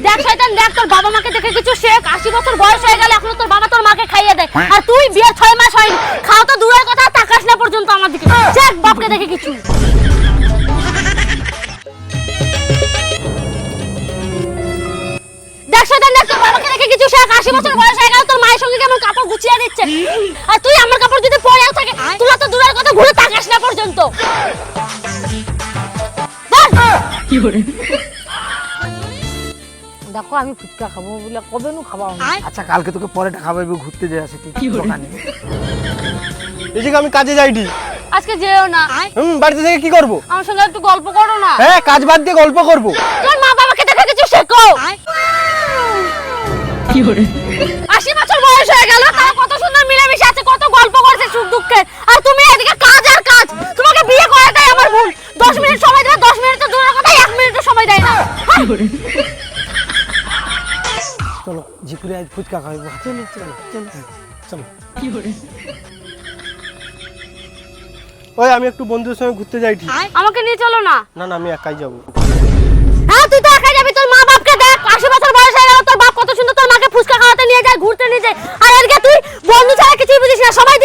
দেখ শয়তান দেখ, তোর বাবা মাকে দেখে কিছু শেখ। 80 বছর বয়স হয়ে গেল এখনো তোর বাবা তোর মাকে খাইয়ে দেয়, আর তুই বিয়ের 6 মাস হয়নি, খাও তো দূরের কথা, তাকাস না পর্যন্ত আমার দিকে। শেখ বাপকে দেখে কিছু। দেখ শয়তান দেখ, তোর বাবাকে দেখে কিছু শেখ। 80 বছর বয়স হয়ে গেল, তোর মায়ের সঙ্গে কেমন কাপড় গুছিয়ে দিচ্ছে, আর তুই আমার কাপড় যদি পরেও থাকে তুই তো দূরের কথা, ঘুরে তাকাস না পর্যন্ত। দেখো আমি ফুচকা খাবো বলে কবে নু খাবো। আচ্ছা কালকে তোকে পরে টাকা পাবো, ঘুরতে যাই আসি দোকানে। এই যে আমি কাজে যাইনি। আজকে যেও না। বাড়িতে থেকে কি করব? আমার সঙ্গে একটু গল্প করো না। হ্যাঁ, কাজ বাদ দিয়ে গল্প করব। তোর মা বাবাকে দেখে কিছু শেখো। 80 বছর বয়স হয়ে গেল, তাও কত সুন্দর মিলেমিশে আছে, কত গল্প করছে সুখ দুঃখের, আর তুমি এদিকে কাজ আর কাজ। তোমাকে বিয়ে করে দেয় আমার ভুল। 10 মিনিট সময় দেবে, 10 মিনিট তো দূরের কথা 1 মিনিটও সময় দেয় না। চলো জিপুরে আজ ফুচকা খাইবো। চলো চলো চলো চলো। ওই আমি একটু বন্ধুদের সঙ্গে ঘুরতে যাই ঠিক। আমাকে নিয়ে চলো না। না না, আমি একাই যাব। হ্যাঁ তুই তো একাই যাবি, তোর মা বাপকে দেখ। 80 বছর বয়স হয়ে গেল, তোর বাপ কত সুন্দর তোর মাকে ফুচকা খাওয়াতে নিয়ে যায়, ঘুরতে নিয়ে যায়, আর এদিকে তুই বন্ধু ছাড়া কিছুই বুঝিস না। সবাই